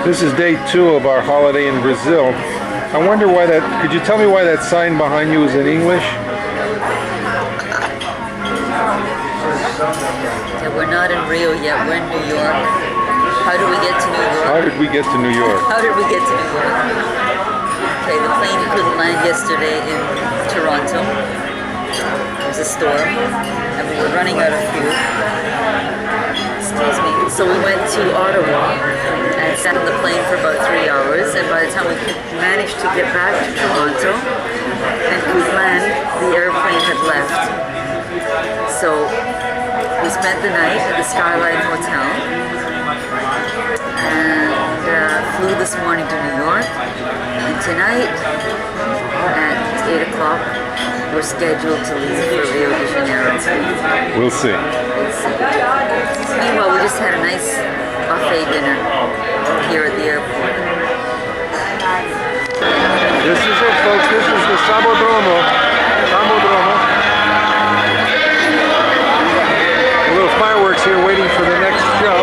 This is day 2 of our holiday in Brazil. I wonder why that, could you tell me why that sign behind you is in English? Yeah, we're not in Rio yet, we're in New York. How did we get to New York? How did we get to New York? How did we get to New York? Okay, the plane couldn't land yesterday in Toronto. It was a storm, and we were running out of fuel. Excuse me. So we went to Ottawa and sat on the plane for about 3 hours, and by the time we managed to get back to Toronto and could land, the airplane had left. So we spent the night at the Skyline Hotel and flew this morning to New York, and tonight at 8 o'clock we're scheduled to leave for Rio de Janeiro. We'll see. Meanwhile, we just had a nice buffet dinner here at the airport. This is it, folks. This is the Sabodromo. A little fireworks here waiting for the next show.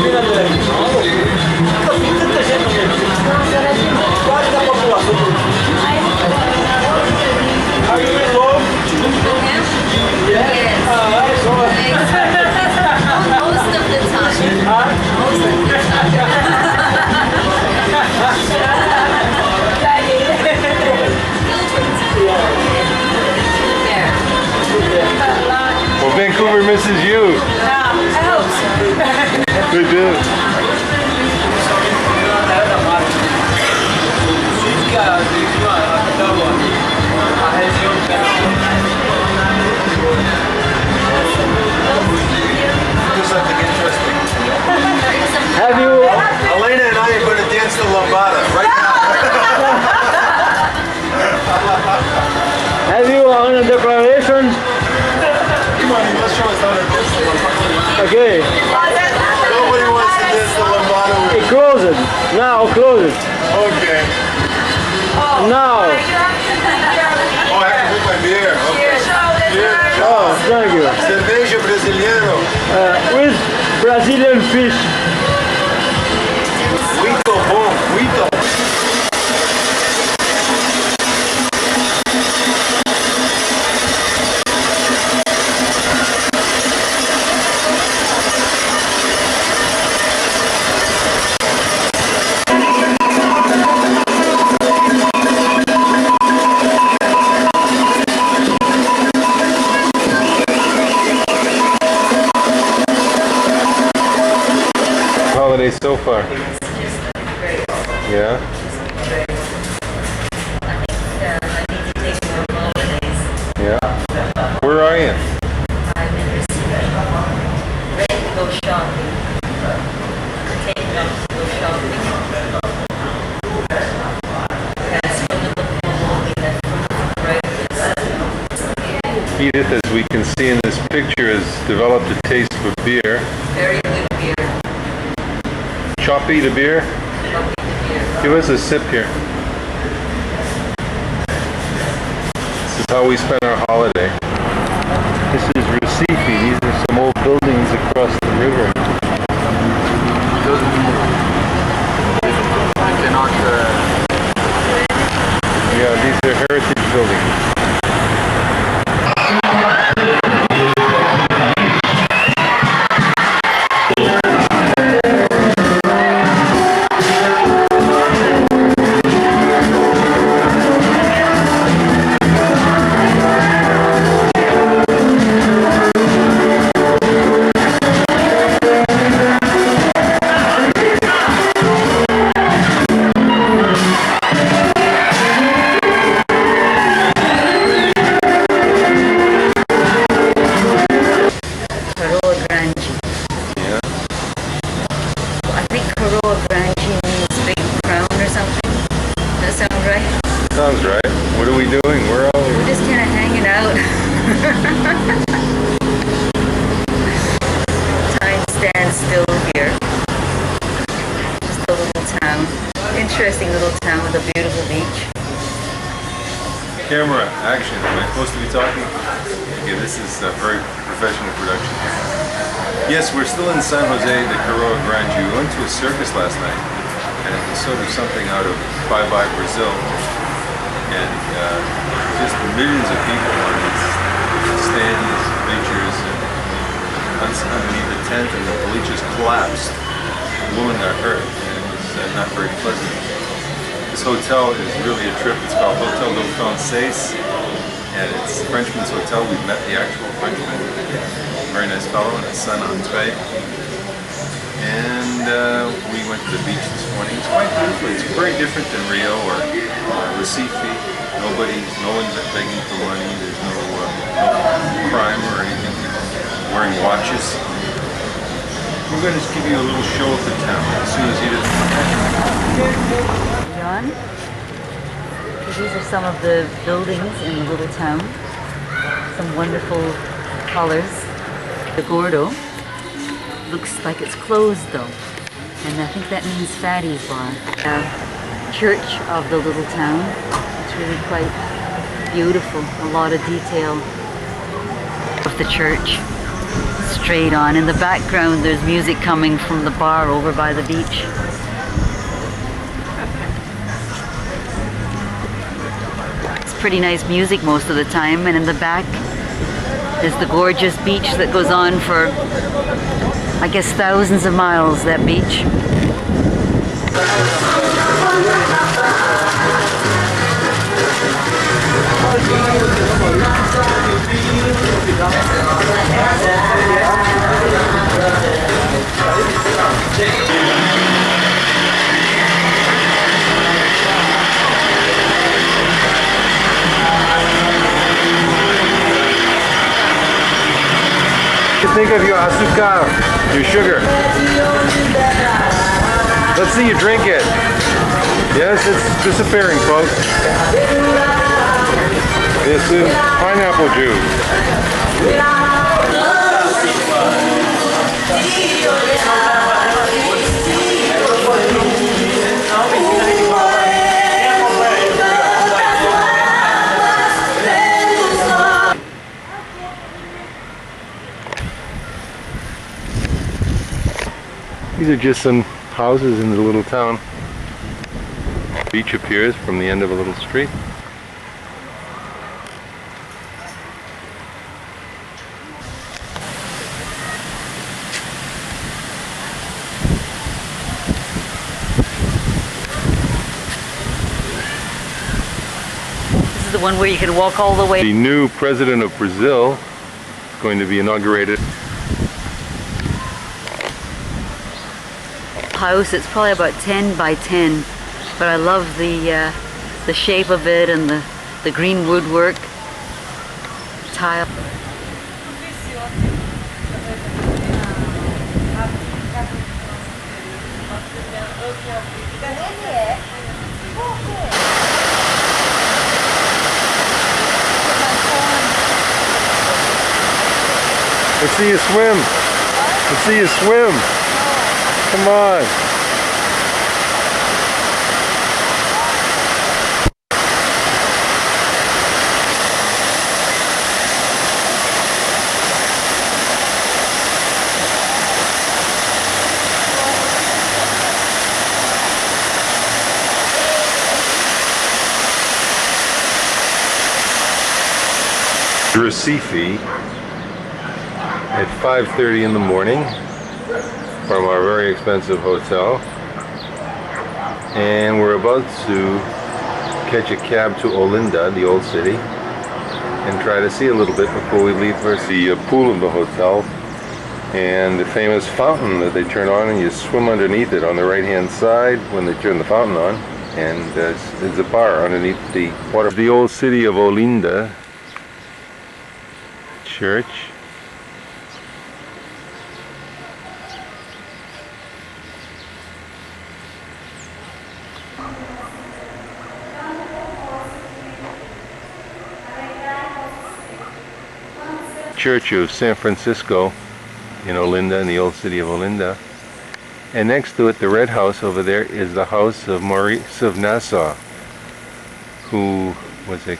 Most of the time. Most of the Well, Vancouver misses you. I hope so. They do. Do something interesting. Have you? Elena and I are going to dance the lambada right now. Have you on a declaration? Come on, you must show us how to dance the lambada. Okay. Nobody wants to dance the lambada with me. Close it. Now close it. Okay. Now. Oh, I have to drink my beer. Okay. Cheers. Oh, thank you. Cerveja brasileiro. With Brazilian fish. Muito bom, muito. Holiday so far. Yeah. Yeah. Where are you? I'm in Recife. Ready to go shopping. Taking off to go shopping. That's from the book we left from breakfast. Edith, as we can see in this picture, has developed a taste for beer. Very good beer. Choppy the beer. Choppy the beer. Give us a sip here. This is how we spend our holiday. This is Recife. These are some old buildings across the river. Yeah, these are heritage buildings. Sounds right. What are we doing? We're just kind of hanging out. Time stands still here. Just a little town. Interesting little town with a beautiful beach. Camera, action. Am I supposed to be talking? Okay, this is a very professional production. Yes, we're still in San Jose de Coroa Grande. We went to a circus last night, and it was sort of something out of Bye Bye Brazil. And just millions of people on these stands, bleachers, and underneath the tent, and the bleachers collapsed. A woman got hurt, and it was not very pleasant. This hotel is really a trip. It's called Hotel del Francais, and it's Frenchman's Hotel. We met the actual Frenchman, very nice fellow, and his son Andre. And we went to the beach this morning. It's quite beautiful. It's very different than Rio or Recife. No one's begging for money. There's no crime or anything. Wearing watches. We're going to give you a little show of the town as soon as Edith. John, these are some of the buildings in the little town. Some wonderful colors. The Gordo looks like it's closed though, and I think that means Fatty's Bar. Church of the little town. It's really quite beautiful. A lot of detail of the church. straight on. In the background there's music coming from the bar over by the beach. It's pretty nice music most of the time, and in the back is the gorgeous beach that goes on for, I guess, thousands of miles, that beach. Think of your azúcar, your sugar. Let's see you drink it. Yes, it's disappearing, folks. This is pineapple juice. These are just some houses in the little town. The beach appears from the end of a little street. This is the one where you can walk all the way. The new president of Brazil is going to be inaugurated. House. It's probably about 10 by 10, but I love the shape of it and the green woodwork tile. Let's see you swim. Let's see you swim. Come on. Recife at 5:30 in the morning from our very expensive hotel, and we're about to catch a cab to Olinda, the old city, and try to see a little bit before we leave for the pool of the hotel and the famous fountain that they turn on, and you swim underneath it on the right hand side when they turn the fountain on, and there's a bar underneath the water. The old city of Olinda church. Church of San Francisco in Olinda, in the old city of Olinda. And next to it, the red house over there, is the house of Maurice of Nassau, who was a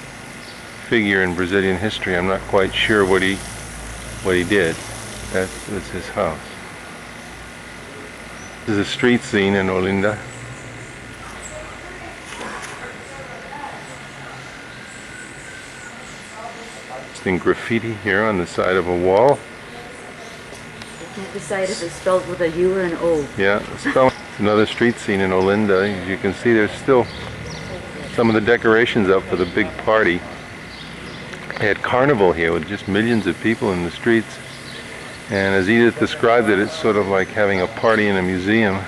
figure in Brazilian history. I'm not quite sure what he did. That was his house. This is a street scene in Olinda. Interesting graffiti here on the side of a wall. I can't decide if it's spelled with a U or an O. Yeah, another street scene in Olinda. As you can see, there's still some of the decorations up for the big party. They had Carnival here with just millions of people in the streets, and as Edith described it, it's sort of like having a party in a museum.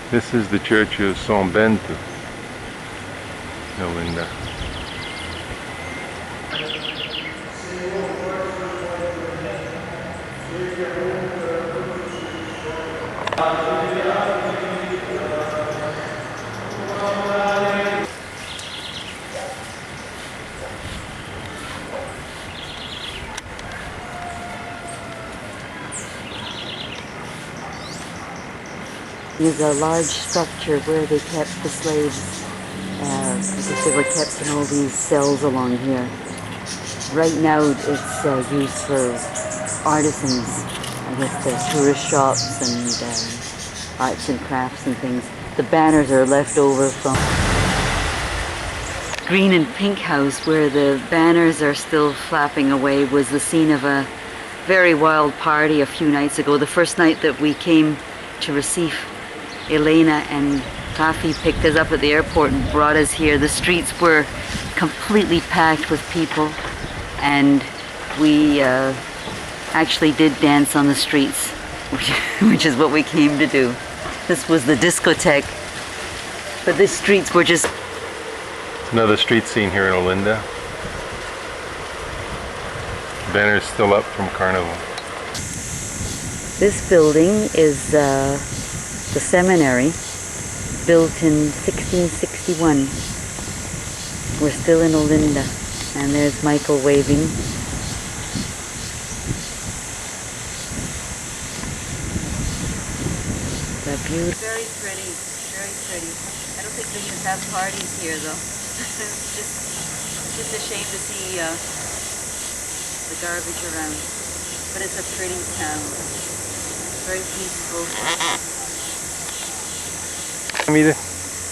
This is the church of São Bento in Olinda. Is a large structure where they kept the slaves, because they were kept in all these cells along here. Right now it's used for artisans. I guess the tourist shops and arts and crafts and things. The banners are left over from green and pink house, where the banners are still flapping away, was the scene of a very wild party a few nights ago. The first night that we came to receive Elena, and Rafi picked us up at the airport and brought us here. The streets were completely packed with people, and we actually did dance on the streets, which is what we came to do. This was the discotheque, but the streets were just... Another street scene here in Olinda. Banner's still up from Carnival. This building is the seminary, built in 1661. We're still in Olinda, and there's Miichael waving. Beautiful. Very pretty, very pretty. I don't think they even have parties here though. It's just a shame to see the garbage around. But it's a pretty town. Very peaceful. Edith?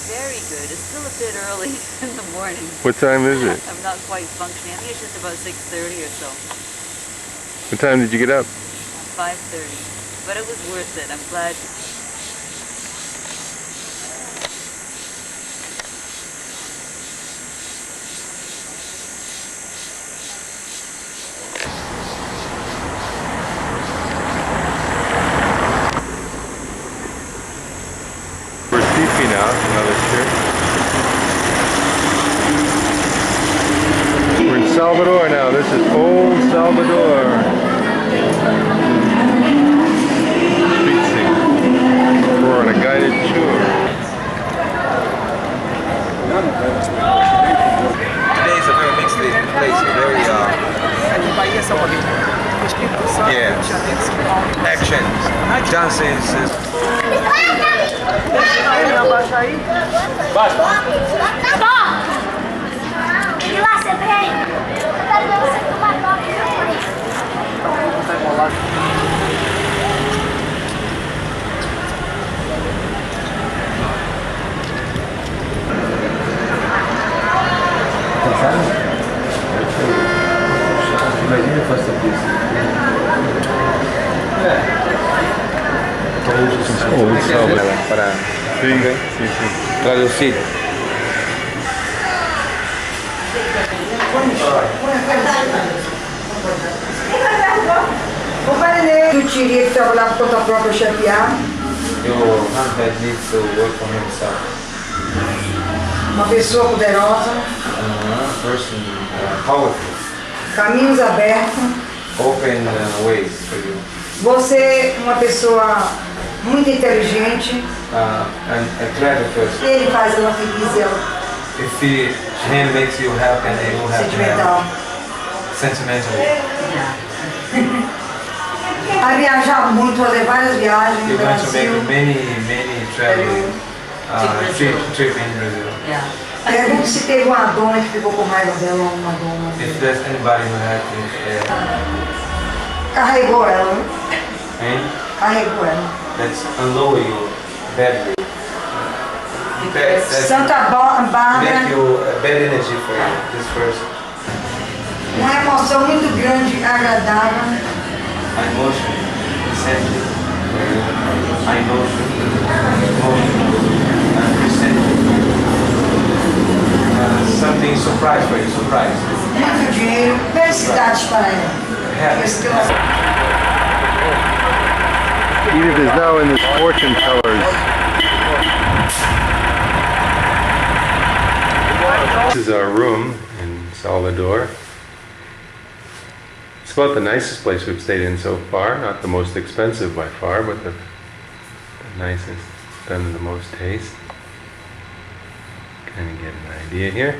Very good. It's still a bit early in the morning. What time is it? I'm not quite functioning. I think it's just about 6:30 or so. What time did you get up? 5:30. But it was worth it. I'm glad. Another church. We're in Salvador now. This is old Salvador. Street scene. We're on a guided tour. Today is a very mixed place. Very yeah, action, dances. Para traducir. Tu teria que trabalhar por conta própria, chefiar? Your handhead needs to work for himself. Uma pessoa poderosa, Person powerful. caminhos abertos. Open ways for you. Você, uma pessoa muito inteligente. And a clever person. Ele faz ela feliz, ela If him makes you happy, and you will have sentimental. Sentimentally. A viajar muito, fazer várias viagens no You're going to Brasil. make many travel trip in Brazil. Yeah. Pergunto se teve uma dona que ficou com raiva dela, uma dona. If there's anybody who had Carregou ela, carregou ela. that's unload you badly. That's Santa Bárbara, make you a bad energy for you, this person. uma emoção muito grande, agradável. Emotion, resentment for you. Emotion, and resentment. Something surprise for you, surprise. Muito dinheiro, felicidades para ela. Isso que ela... Edith is now in the fortune tellers. This is our room in Salvador. It's about the nicest place we've stayed in so far. Not the most expensive by far, but the nicest, done in the most taste. Kind of get an idea here.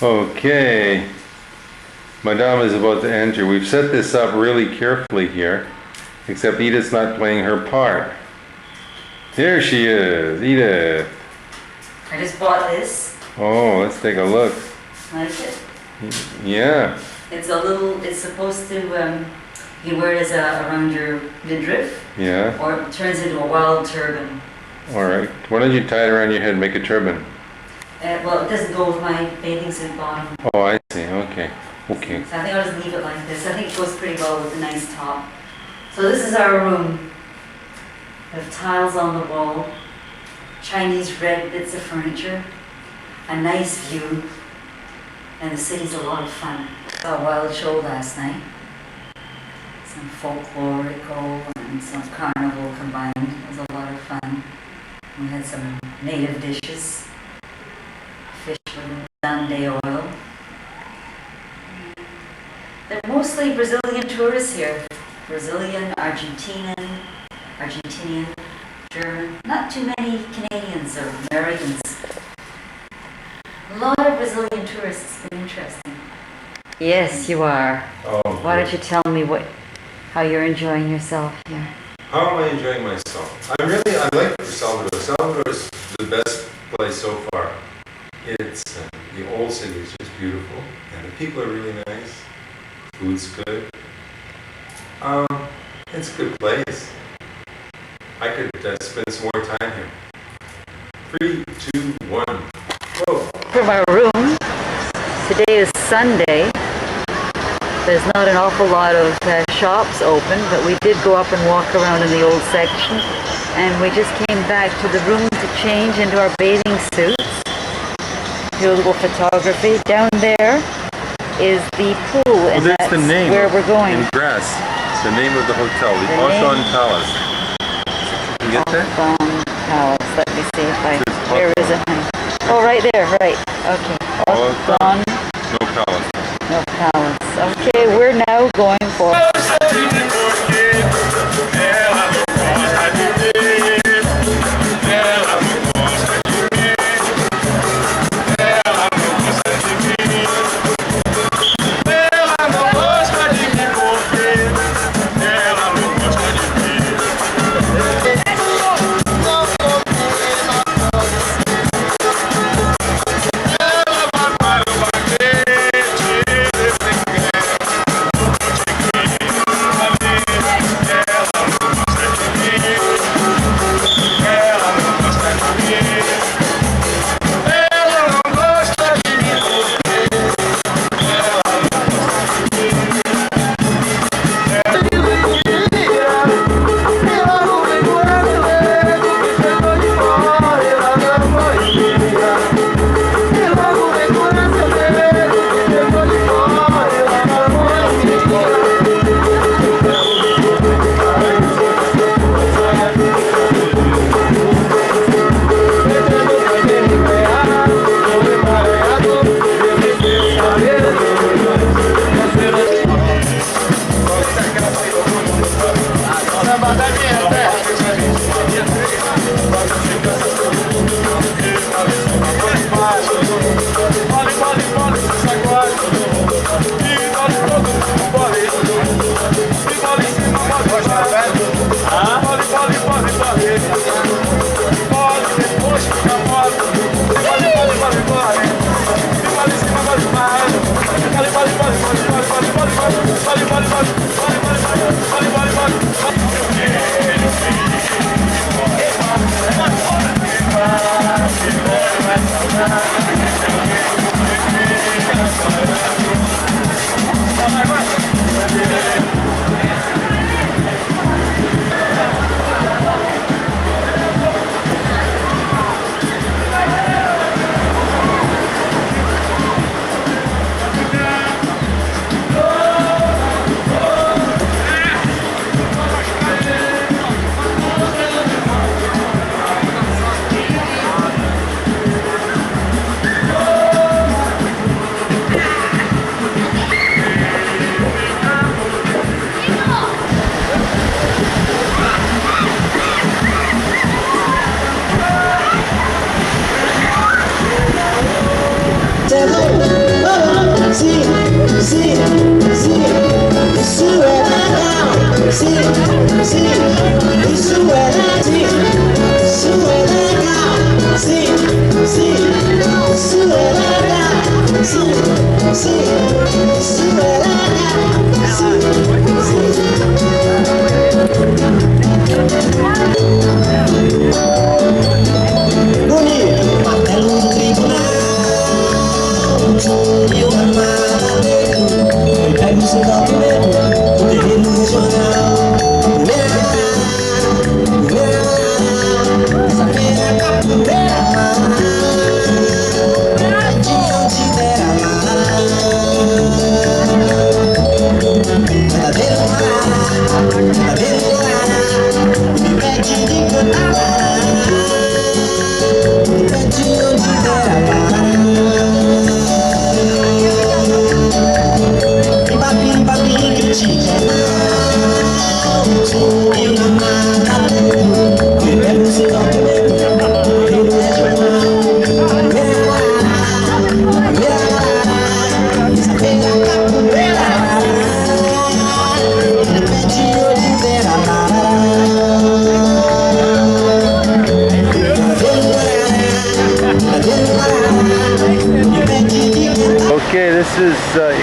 Okay, Madame is about to enter. We've set this up really carefully here, except Edith's not playing her part. There she is, Edith. I just bought this. Oh, let's take a look. Like it? Yeah. It's a little, it's supposed to, you wear it as around your midriff, Yeah. or it turns into a wild turban. All right. Why don't you tie it around your head and make a turban? Well, it doesn't go with my bathing suit bottom. Oh, I see. Okay. Okay. So I think I'll just leave it like this. I think it goes pretty well with a nice top. So this is our room. We have tiles on the wall, Chinese red bits of furniture, a nice view, and the city's a lot of fun. Saw a wild show last night. Some folklorical and some carnival combined. It was a lot of fun. We had some native dishes, fish with Sunday oil. They're mostly Brazilian tourists here. Brazilian, Argentinian, German. Not too many Canadians or Americans. A lot of Brazilian tourists. It's been interesting. Yes, you are. Oh. Why don't you tell me how you're enjoying yourself here? How am I enjoying myself? I like El Salvador. Salvador is the best place so far. It's the old city is just beautiful, and the people are really nice. Food's good. It's a good place. I could spend some more time here. 3, 2, 1. Whoa. From our room, today is Sunday. There's not an awful lot of shops open, but we did go up and walk around in the old section, and we just came back to the room to change into our bathing suits. Do a little photography. Down there is the pool, and Well, that's the name where we're going. in grass. The name of the hotel, the The Auton name? Palace. You get that? Auton Palace. Let me see if I. It's Where is it? Oh, right there. Right. Okay. Auton. No palace. No palace. Okay, we're now going for.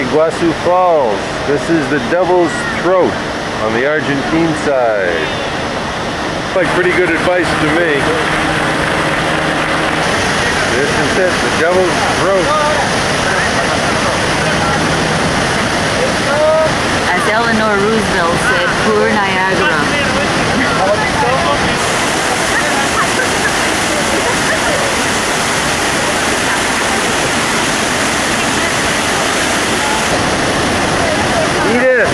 Iguazu Falls. This is the Devil's Throat on the Argentine side. Like pretty good advice to me. This is it, the Devil's Throat. As Eleanor Roosevelt said, poor Niagara. Edith!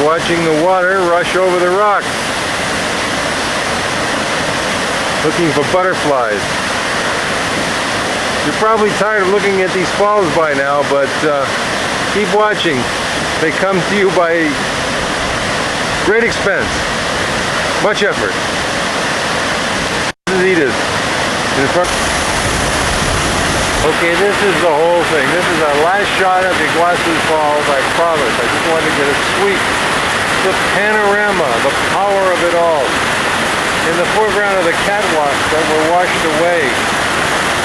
Watching the water rush over the rocks, looking for butterflies. You're probably tired of looking at these falls by now, but keep watching. They come to you by great expense, much effort. This is Edith. In front. Okay, this is the whole thing. This is our last shot of the Iguazu Falls, I promise. I just wanted to get a sweep. The panorama, the power of it all. In the foreground of the catwalks that were washed away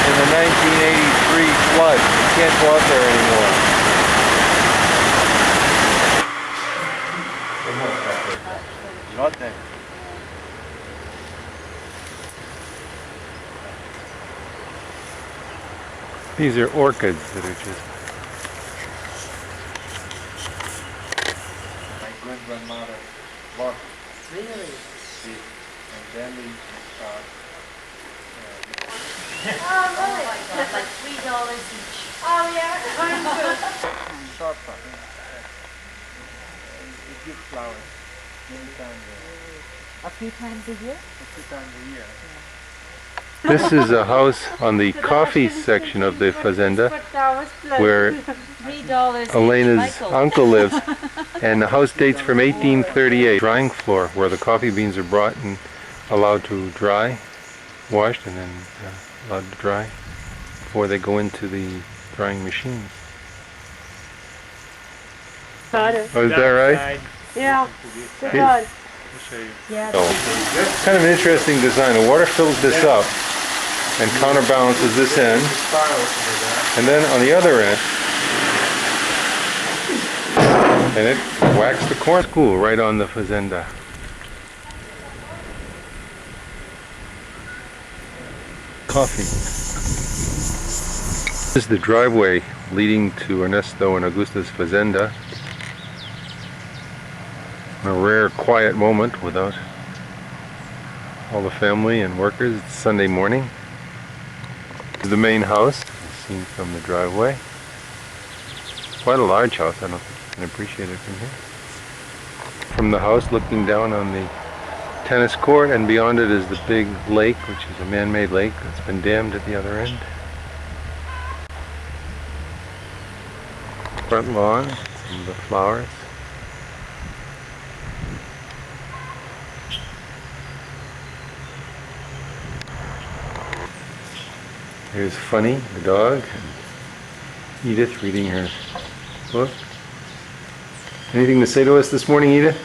in the 1983 flood. You can't go out there anymore. These are orchids that are just... My great-grandmother bought Really? it, and then we start. Oh, really? Like $3 each. Oh, yeah. Short part. It gives flowers many times A few times a year? a few times a year. This is a house on the coffee section of the fazenda where $3 Elena's Miichael. uncle lives, and the house dates from 1838. Drying floor where the coffee beans are brought and allowed to dry, washed and then allowed to dry before they go into the drying machines. Oh, is that right? Yeah. Good It- God. Yeah. Oh. Kind of an interesting design. The water fills this up and counterbalances this end, and then on the other end, and it whacks the corn school right on the fazenda. Coffee. This is the driveway leading to Ernesto and Augusta's fazenda. A rare quiet moment without all the family and workers. It's Sunday morning. To the main house, seen from the driveway. Quite a large house. I don't think you can appreciate it from here. From the house, looking down on the tennis court, and beyond it is the big lake, which is a man-made lake that's been dammed at the other end. Front lawn, some of the flowers. Here's Funny, the dog, and Edith reading her book. Anything to say to us this morning, Edith?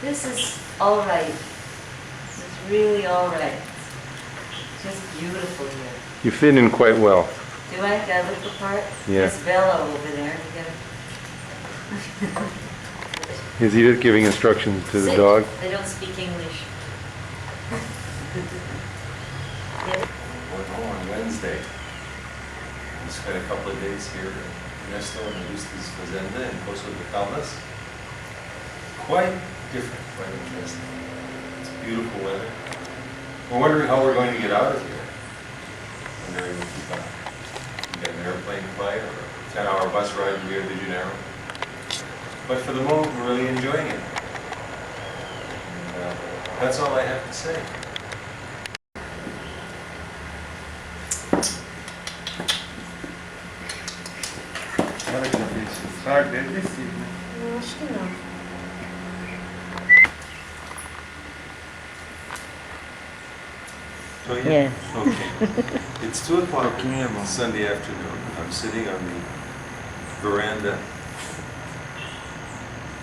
This is all right. This is really all right. It's just beautiful here. You fit in quite well. Do I? Got a little part? Yeah. There's Bella over there. You gotta Is Edith giving instructions to the sit. dog? They don't speak English. We're home on Wednesday. We spent a couple of days here at Ernesto and Augusta's fazenda in Pozo de Caldas. Quite different, quite interesting. It's beautiful. beautiful weather. We're wondering how we're going to get out of here. Wondering if we get an airplane flight or a 10-hour bus ride to Rio de Janeiro. But for the moment, we're really enjoying it. And, that's all I have to say. Eu acho que não. Yes. Okay. It's 2 o'clock Sunday afternoon. I'm sitting on the veranda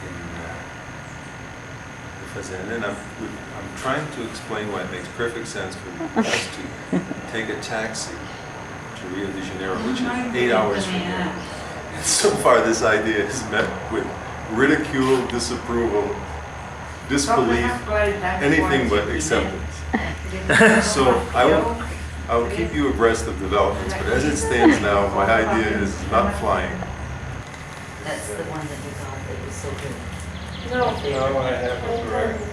in the Fazenda, and I'm trying to explain why it makes perfect sense for us to take a taxi to Rio de Janeiro, which is 8 hours from here. And so far, this idea is met with ridicule, disapproval, disbelief, anything but acceptance. So I will keep you abreast of developments, but as it stands now, my idea is not flying. That's the one that we got that was so good. No. No, I have a correct.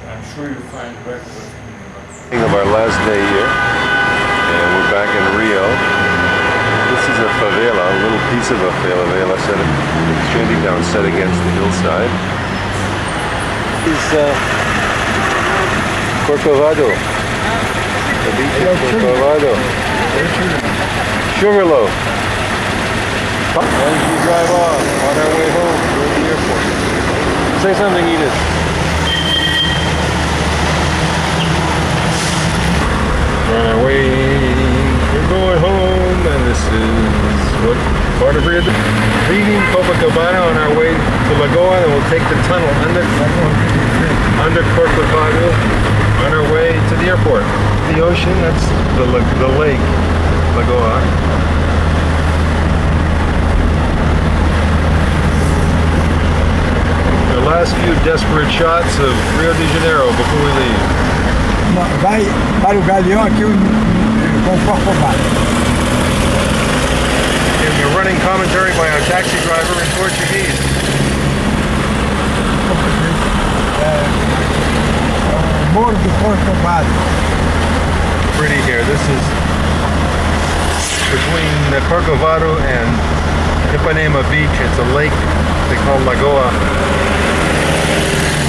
I'm sure you'll find records. Of our last day here, and we're back in Rio. This is a favela, a little piece of a favela set it's shanty town set against the hillside. This is Corcovado, the beach of Corcovado. Sugarloaf. As we drive off on our way home to the airport. Say something, Edith. On our way, we're going home, and this is what part of Rio de leaving Copacabana on our way to Lagoa, and we'll take the tunnel under Corcovado on our way to the airport. The ocean, that's the lake, Lagoa. The last few desperate shots of Rio de Janeiro before we leave. Vai para o Galeão aqui com Corcovado. Giving a running commentary by our taxi driver in Portuguese. Morro do Corcovado. Pretty here. This is between Corcovado and Ipanema Beach. It's a lake they call Lagoa.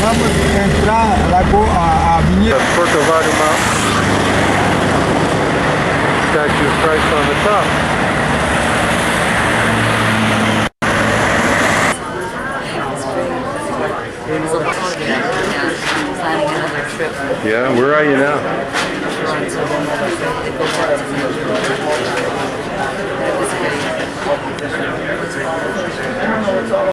Vamos entrar a avenida. The Corcovado Mountain. Statue of Christ on the top. So planning another trip. Yeah, where are you now? Toronto.